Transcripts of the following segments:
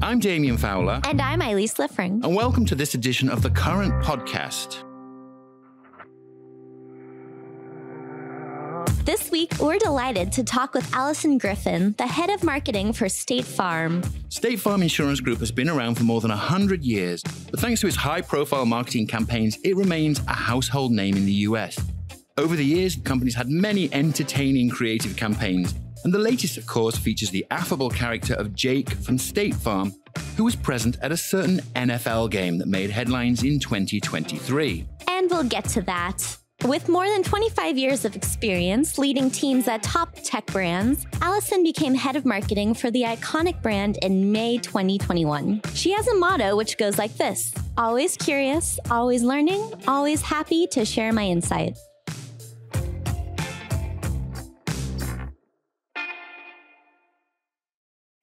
I'm Damian Fowler. And I'm Alyson Griffin. And welcome to this edition of The Current Podcast. This week, we're delighted to talk with Alyson Griffin, the head of marketing for State Farm. State Farm Insurance Group has been around for more than 100 years, but thanks to its high-profile marketing campaigns, it remains a household name in the US. Over the years, the company's had many entertaining creative campaigns, and the latest, of course, features the affable character of Jake from State Farm, who was present at a certain NFL game that made headlines in 2023. And we'll get to that. With more than 25 years of experience leading teams at top tech brands, Alyson became head of marketing for the iconic brand in May 2021. She has a motto which goes like this: always curious, always learning, always happy to share my insight.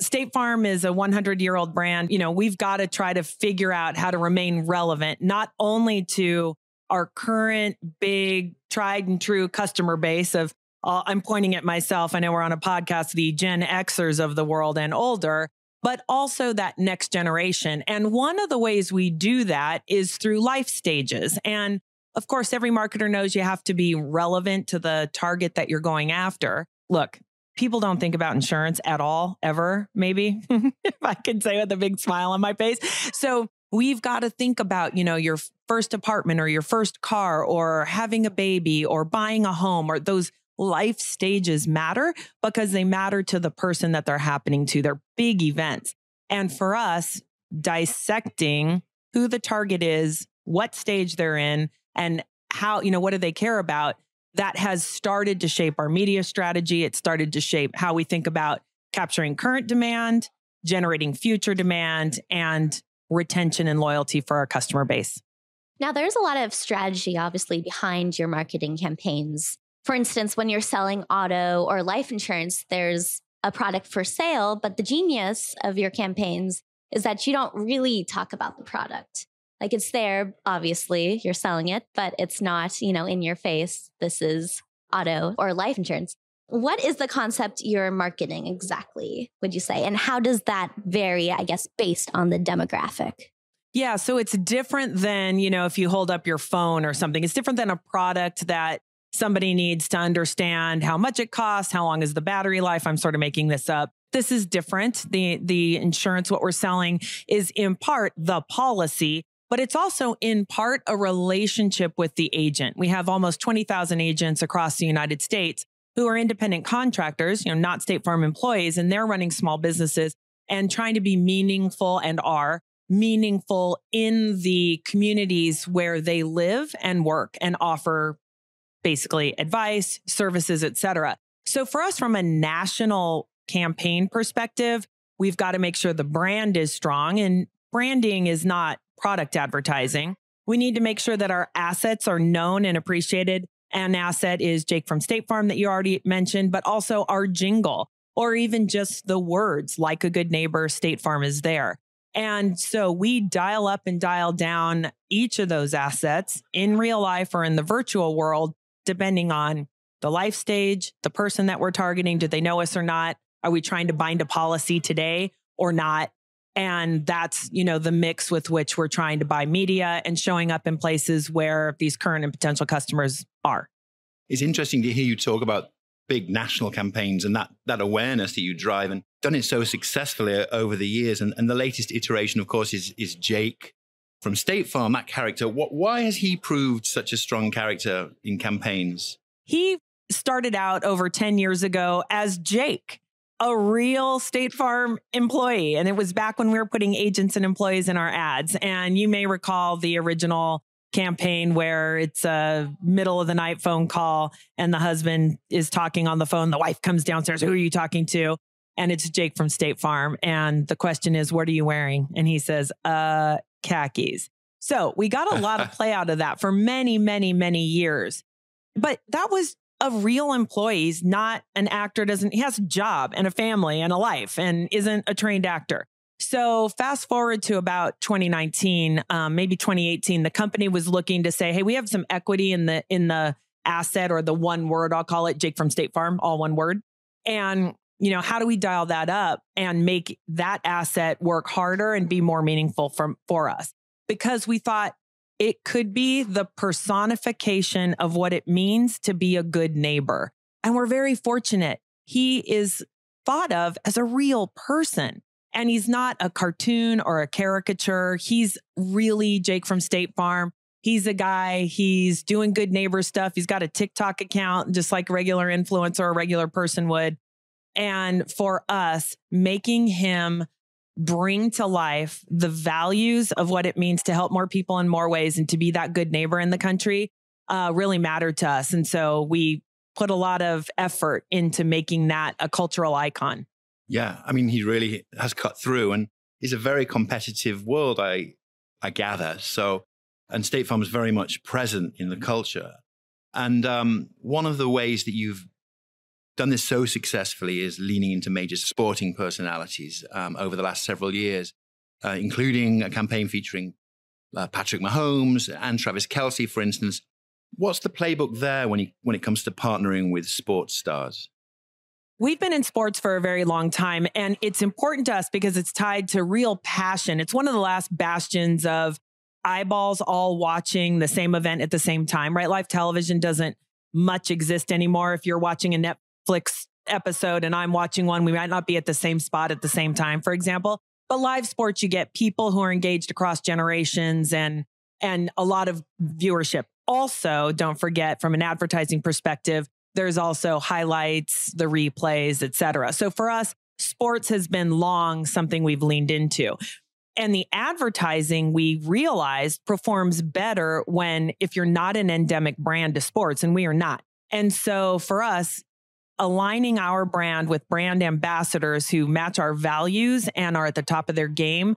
State Farm is a 100-year-old brand. You know, we've got to try to figure out how to remain relevant, not only to our current big tried and true customer base of, I'm pointing at myself, I know we're on a podcast, the Gen Xers of the world and older, but also that next generation. And one of the ways we do that is through life stages. And of course, every marketer knows you have to be relevant to the target that you're going after. Look, people don't think about insurance at all, ever, maybe, if I could say with a big smile on my face. So we've got to think about, you know, your first apartment or your first car or having a baby or buying a home, or those life stages matter because they matter to the person that they're happening to. They're big events. And for us, dissecting who the target is, what stage they're in, and how, you know, what do they care about? That has started to shape our media strategy. It started to shape how we think about capturing current demand, generating future demand, and retention and loyalty for our customer base. Now, there's a lot of strategy, obviously, behind your marketing campaigns. For instance, when you're selling auto or life insurance, there's a product for sale, but the genius of your campaigns is that you don't really talk about the product. Like, it's there, obviously, you're selling it, but it's not, you know, in your face. This is auto or life insurance. What is the concept you're marketing exactly, would you say? And how does that vary, I guess, based on the demographic? Yeah, so it's different than, you know, if you hold up your phone or something. It's different than a product that somebody needs to understand how much it costs, how long is the battery life. I'm sort of making this up. This is different. The insurance, what we're selling, is in part the policy, but it's also in part a relationship with the agent. We have almost 20,000 agents across the United States who are independent contractors, you know, not State Farm employees, and they're running small businesses and trying to be meaningful and are meaningful in the communities where they live and work and offer basically advice, services, et cetera. So for us, from a national campaign perspective, we've got to make sure the brand is strong, and branding is not product advertising. We need to make sure that our assets are known and appreciated. An asset is Jake from State Farm that you already mentioned, but also our jingle, or even just the words, like a good neighbor, State Farm is there. And so we dial up and dial down each of those assets in real life or in the virtual world, depending on the life stage, the person that we're targeting. Do they know us or not? Are we trying to bind a policy today or not? And that's, you know, the mix with which we're trying to buy media and showing up in places where these current and potential customers are. It's interesting to hear you talk about big national campaigns and that awareness that you drive, and done it so successfully over the years. And the latest iteration, of course, is Jake from State Farm, that character. Why has he proved such a strong character in campaigns? He started out over 10 years ago as Jake, a real State Farm employee. And it was back when we were putting agents and employees in our ads. And you may recall the original campaign where it's a middle of the night phone call and the husband is talking on the phone. The wife comes downstairs. Who are you talking to? And it's Jake from State Farm. And the question is, what are you wearing? And he says, khakis. So we got a lot of play out of that for many, many, many years. But that was a real employee, not an actor. He has a job and a family and a life and isn't a trained actor. So fast forward to about 2019, maybe 2018, the company was looking to say, hey, we have some equity in the asset, or the one word, I'll call it, Jake from State Farm, all one word. And how do we dial that up and make that asset work harder and be more meaningful for us? Because we thought it could be the personification of what it means to be a good neighbor. And we're very fortunate. He is thought of as a real person. And he's not a cartoon or a caricature. He's really Jake from State Farm. He's a guy, he's doing good neighbor stuff. He's got a TikTok account, just like a regular influencer or a regular person would. And for us, making him bring to life the values of what it means to help more people in more ways and to be that good neighbor in the country really mattered to us. And so we put a lot of effort into making that a cultural icon. Yeah, I mean, he really has cut through, and it's a very competitive world, I gather. So, and State Farm is very much present in the culture. And one of the ways that you've done this so successfully is leaning into major sporting personalities over the last several years, including a campaign featuring Patrick Mahomes and Travis Kelce, for instance. What's the playbook there when it comes to partnering with sports stars? We've been in sports for a very long time, and it's important to us because it's tied to real passion. It's one of the last bastions of eyeballs all watching the same event at the same time, right? Live television doesn't much exist anymore. If you're watching a Netflix episode and I'm watching one, we might not be at the same spot at the same time, for example. But live sports, you get people who are engaged across generations and a lot of viewership. Also, don't forget, from an advertising perspective, there's also highlights, the replays, et cetera. So for us, sports has been long something we've leaned into. And the advertising, we realized, performs better if you're not an endemic brand to sports, and we are not. And so for us, aligning our brand with brand ambassadors who match our values and are at the top of their game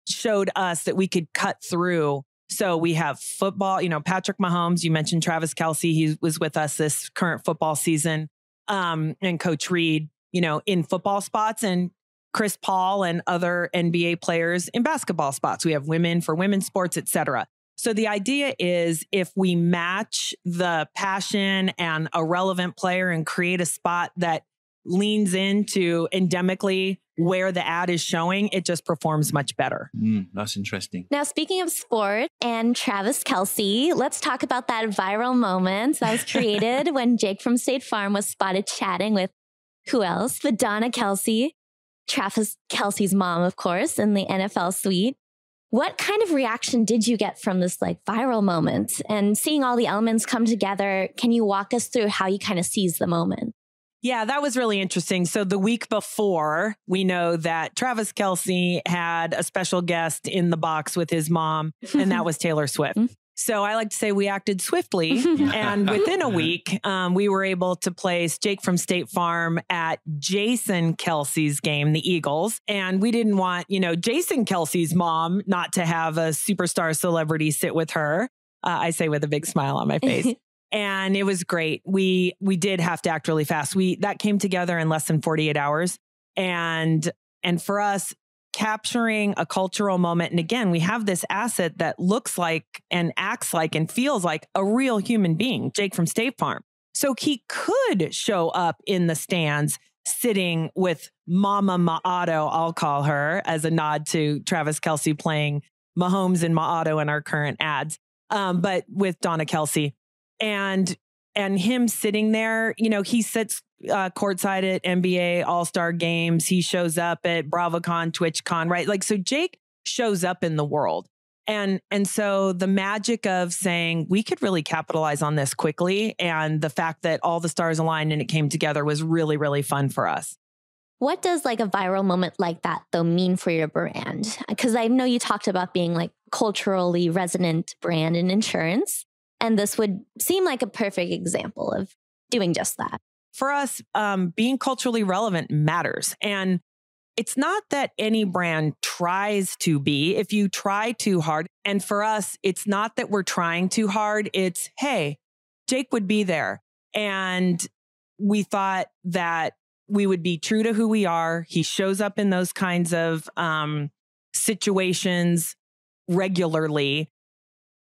showed us that we could cut through. So we have football, Patrick Mahomes, you mentioned Travis Kelce, he was with us this current football season, and Coach Reed, in football spots, and Chris Paul and other NBA players in basketball spots. We have women for women's sports, et cetera. So the idea is if we match the passion and a relevant player and create a spot that leans into endemically where the ad is showing, it just performs much better. That's interesting. Now, speaking of sport and Travis Kelce, let's talk about that viral moment that was created when Jake from State Farm was spotted chatting with who else? But Donna Kelce, Travis Kelce's mom, of course, in the NFL suite. What kind of reaction did you get from this viral moment? And seeing all the elements come together, can you walk us through how you kind of seize the moment? Yeah, that was really interesting. So the week before, we know that Travis Kelce had a special guest in the box with his mom, and that was Taylor Swift. So I like to say we acted swiftly. And within a week, we were able to place Jake from State Farm at Jason Kelce's game, the Eagles. And we didn't want, Jason Kelce's mom not to have a superstar celebrity sit with her. I say with a big smile on my face. And it was great. We did have to act really fast. That came together in less than 48 hours. And for us, capturing a cultural moment. And again, we have this asset that looks like and acts like and feels like a real human being, Jake from State Farm. So he could show up in the stands sitting with Mama Ma'ato, I'll call her, as a nod to Travis Kelce playing Mahomes and Ma'ato in our current ads, but with Donna Kelce. And him sitting there, he sits courtside at NBA All-Star games. He shows up at BravoCon, TwitchCon, right? So Jake shows up in the world. And so the magic of saying we could really capitalize on this quickly, and the fact that all the stars aligned and it came together was really, really fun for us. What does a viral moment like that, though, mean for your brand? Because I know you talked about being culturally resonant brand in insurance. And this would seem like a perfect example of doing just that. For us, being culturally relevant matters. And it's not that any brand tries to be. If you try too hard, and for us, it's not that we're trying too hard. It's, hey, Jake would be there. And we thought that we would be true to who we are. He shows up in those kinds of situations regularly.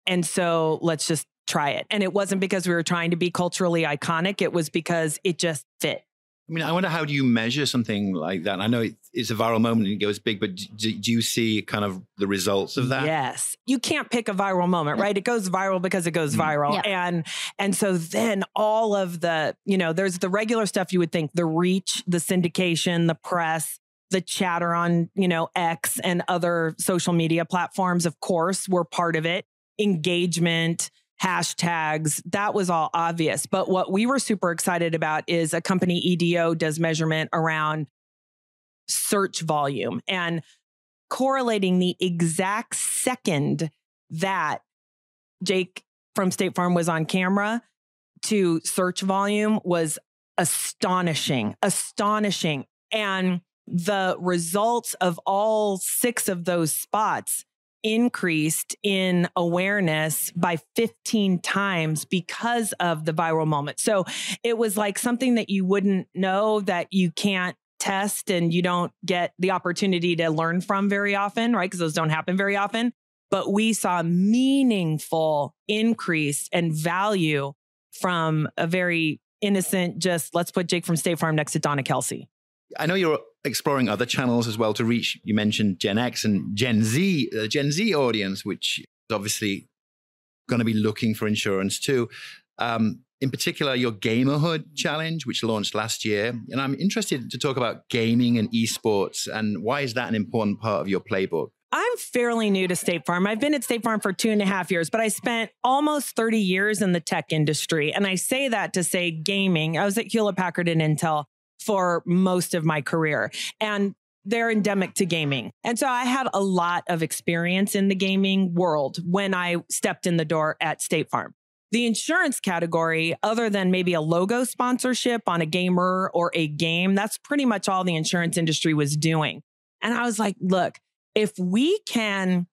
And so let's just try it. And it wasn't because we were trying to be culturally iconic. It was because it just fit. I mean, I wonder, how do you measure something like that? I know it's a viral moment and it goes big, but do you see kind of the results of that? Yes. You can't pick a viral moment, right? It goes viral because it goes viral. Yeah. And so then all of the, there's the regular stuff you would think, the reach, the syndication, the press, the chatter on, X and other social media platforms, of course, were part of it. Engagement, hashtags, that was all obvious. But what we were super excited about is a company, EDO, does measurement around search volume and correlating the exact second that Jake from State Farm was on camera to search volume was astonishing. And the results of all 6 of those spots increased in awareness by 15 times because of the viral moment. So it was like something that you wouldn't know, that you can't test and you don't get the opportunity to learn from very often, right? Because those don't happen very often. But we saw meaningful increase and value from a very innocent, just let's put Jake from State Farm next to Donna Kelsey. I know you're exploring other channels as well to reach, you mentioned Gen X and Gen Z, the Gen Z audience, which is obviously going to be looking for insurance too. In particular, your Gamerhood challenge, which launched last year. And I'm interested to talk about gaming and esports, and why is that an important part of your playbook? I'm fairly new to State Farm. I've been at State Farm for 2.5 years, but I spent almost 30 years in the tech industry. And I say that to say gaming. I was at Hewlett Packard and Intel for most of my career, and they're endemic to gaming. And so I had a lot of experience in the gaming world when I stepped in the door at State Farm. The insurance category, other than maybe a logo sponsorship on a gamer or a game, that's pretty much all the insurance industry was doing. And I was like, look, if we can,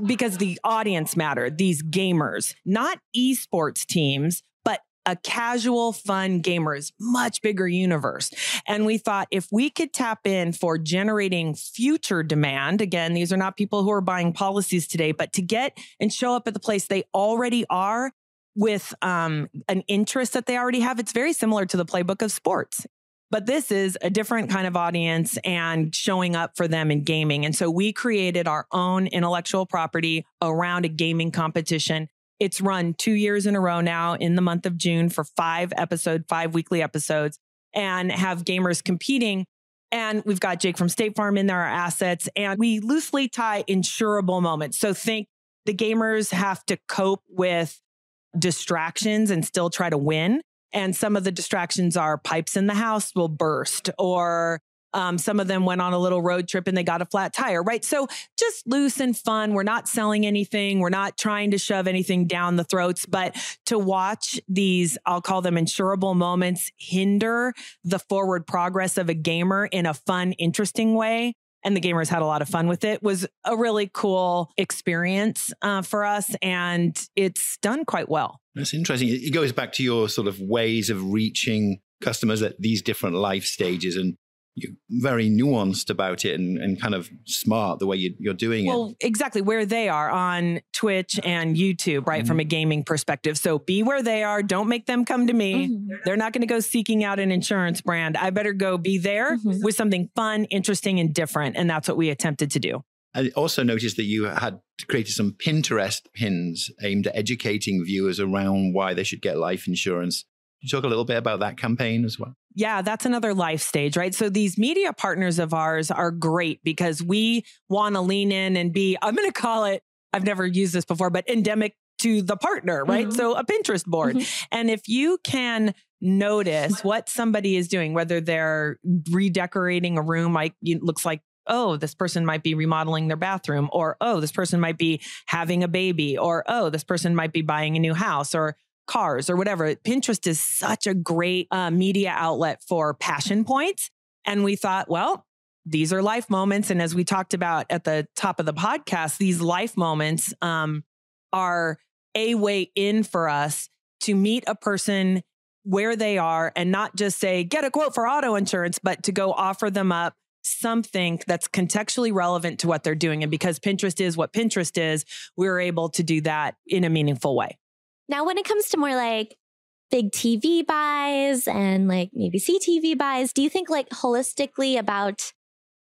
because the audience mattered, these gamers, not esports teams, but a casual, fun gamers, much bigger universe. And we thought if we could tap in for generating future demand, again, these are not people who are buying policies today, but to get and show up at the place they already are with an interest that they already have. It's very similar to the playbook of sports. But this is a different kind of audience and showing up for them in gaming. And so we created our own intellectual property around a gaming competition. It's run 2 years in a row now in the month of June for 5 weekly episodes, and have gamers competing. And we've got Jake from State Farm in there, our assets, and we loosely tie insurable moments. So think the gamers have to cope with distractions and still try to win. And some of the distractions are pipes in the house will burst, or some of them went on a little road trip and they got a flat tire, right? So just loose and fun. We're not selling anything. We're not trying to shove anything down the throats, but to watch these, I'll call them insurable moments, hinder the forward progress of a gamer in a fun, interesting way. And the gamers had a lot of fun with it. Was a really cool experience for us. And it's done quite well. That's interesting. It goes back to your sort of ways of reaching customers at these different life stages, and you're very nuanced about it and kind of smart the way you're doing it. Well, exactly where they are on Twitch and YouTube, right? From a gaming perspective. So be where they are. Don't make them come to me. They're not going to go seeking out an insurance brand. I better go be there with something fun, interesting, and different. And that's what we attempted to do. I also noticed that you had created some Pinterest pins aimed at educating viewers around why they should get life insurance. Can you talk a little bit about that campaign as well? Yeah, that's another life stage, right? So these media partners of ours are great because we want to lean in and be, I'm going to call it, I've never used this before, but endemic to the partner, right? So a Pinterest board. And if you can notice what somebody is doing, whether they're redecorating a room, like it looks like, oh, this person might be remodeling their bathroom, or, oh, this person might be having a baby, or, oh, this person might be buying a new house or cars or whatever. Pinterest is such a great media outlet for passion points. And we thought, well, these are life moments. And as we talked about at the top of the podcast, these life moments are a way in for us to meet a person where they are and not just say, get a quote for auto insurance, but to go offer them up something that's contextually relevant to what they're doing. And because Pinterest is what Pinterest is, we're able to do that in a meaningful way. Now, when it comes to more like big TV buys and like maybe CTV buys. Do you think like holistically about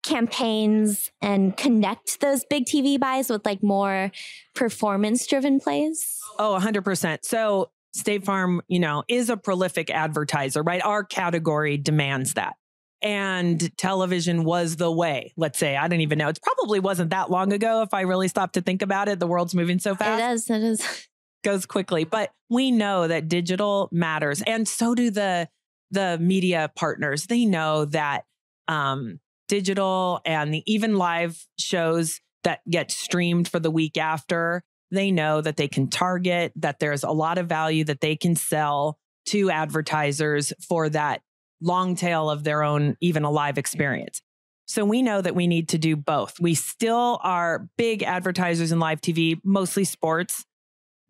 campaigns and connect those big TV buys with like more performance driven plays? Oh, 100%. So State Farm, is a prolific advertiser, right? Our category demands that. And television was the way, let's say. I don't even know. It probably wasn't that long ago if I really stopped to think about it. The world's moving so fast. It is. Goes quickly. But we know that digital matters. And so do the media partners. They know that digital and even live shows that get streamed for the week after, they know that they can target, that there's a lot of value that they can sell to advertisers for that long tail of their own, even a live experience. So we know that we need to do both. We still are big advertisers in live TV, mostly sports,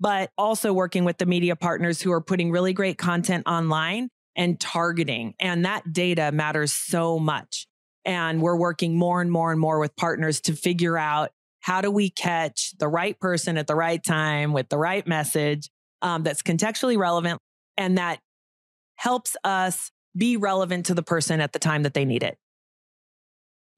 but also working with the media partners who are putting really great content online and targeting. And that data matters so much. And we're working more and more and more with partners to figure out how do we catch the right person at the right time with the right message that's contextually relevant and that helps us be relevant to the person at the time that they need it.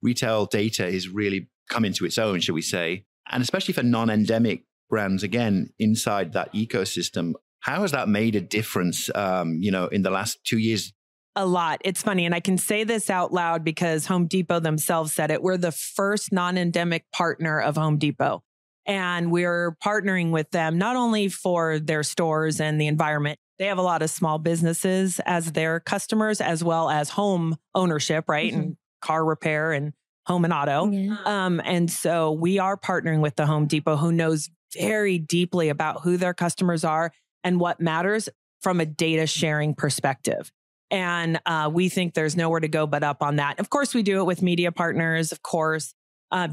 Retail data is really come into its own, shall we say, and especially for non-endemic brands, again, inside that ecosystem. How has that made a difference, in the last 2 years? A lot. It's funny. And I can say this out loud because Home Depot themselves said it. We're the first non-endemic partner of Home Depot. And we're partnering with them not only for their stores and the environment. They have a lot of small businesses as their customers, as well as home ownership, right? Mm-hmm. And car repair and home and auto. Yeah. And so we are partnering with the Home Depot, who knows very deeply about who their customers are and what matters from a data sharing perspective. And we think there's nowhere to go but up on that. Of course, we do it with media partners, of course,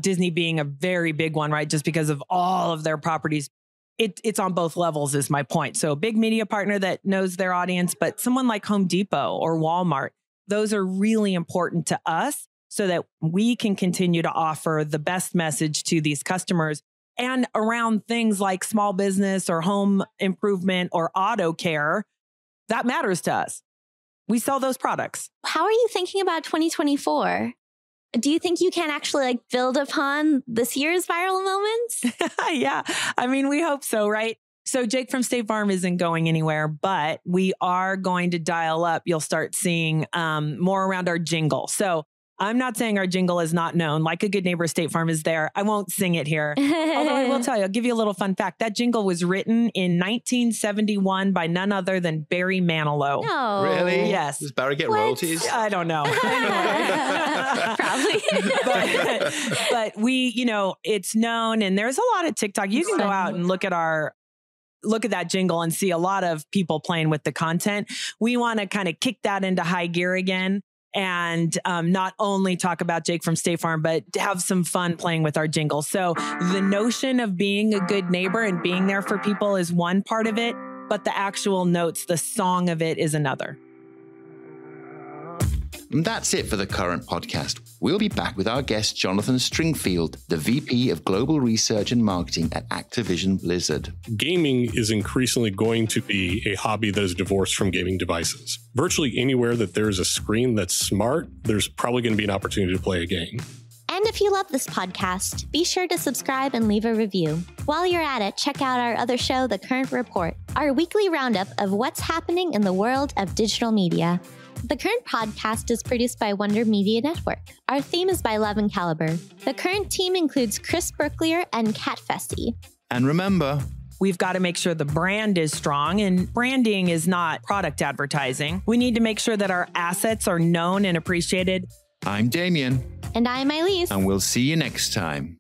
Disney being a very big one, right? Just because of all of their properties. It's on both levels is my point. So a big media partner that knows their audience, but someone like Home Depot or Walmart, those are really important to us so that we can continue to offer the best message to these customers. And around things like small business or home improvement or auto care, that matters to us. We sell those products. How are you thinking about 2024? Do you think you can actually like build upon this year's viral moments? Yeah. I mean, we hope so, right? So Jake from State Farm isn't going anywhere, but we are going to dial up. You'll start seeing more around our jingle. So I'm not saying our jingle is not known. Like a Good Neighbor, State Farm is there. I won't sing it here. Although I will tell you, I'll give you a little fun fact. That jingle was written in 1971 by none other than Barry Manilow. No. Really? Yes. Does Barry get royalties? I don't know. Probably. but we, it's known and there's a lot of TikTok. You can go out and look at that jingle and see a lot of people playing with the content. We want to kind of kick that into high gear again. And not only talk about Jake from State Farm, but have some fun playing with our jingle. So the notion of being a good neighbor and being there for people is one part of it, but the actual notes, the song of it is another. And that's it for the current podcast. We'll be back with our guest, Jonathan Stringfield, the VP of Global Research and Marketing at Activision Blizzard. Gaming is increasingly going to be a hobby that is divorced from gaming devices. Virtually anywhere that there's a screen that's smart, there's probably going to be an opportunity to play a game. And if you love this podcast, be sure to subscribe and leave a review. While you're at it, check out our other show, The Current Report, our weekly roundup of what's happening in the world of digital media. The Current podcast is produced by Wonder Media Network. Our theme is by Love and Caliber. The Current team includes Chris Brooklier and Kat Fessy. And remember, we've got to make sure the brand is strong, and branding is not product advertising. We need to make sure that our assets are known and appreciated. I'm Damien. And I'm Elise. And we'll see you next time.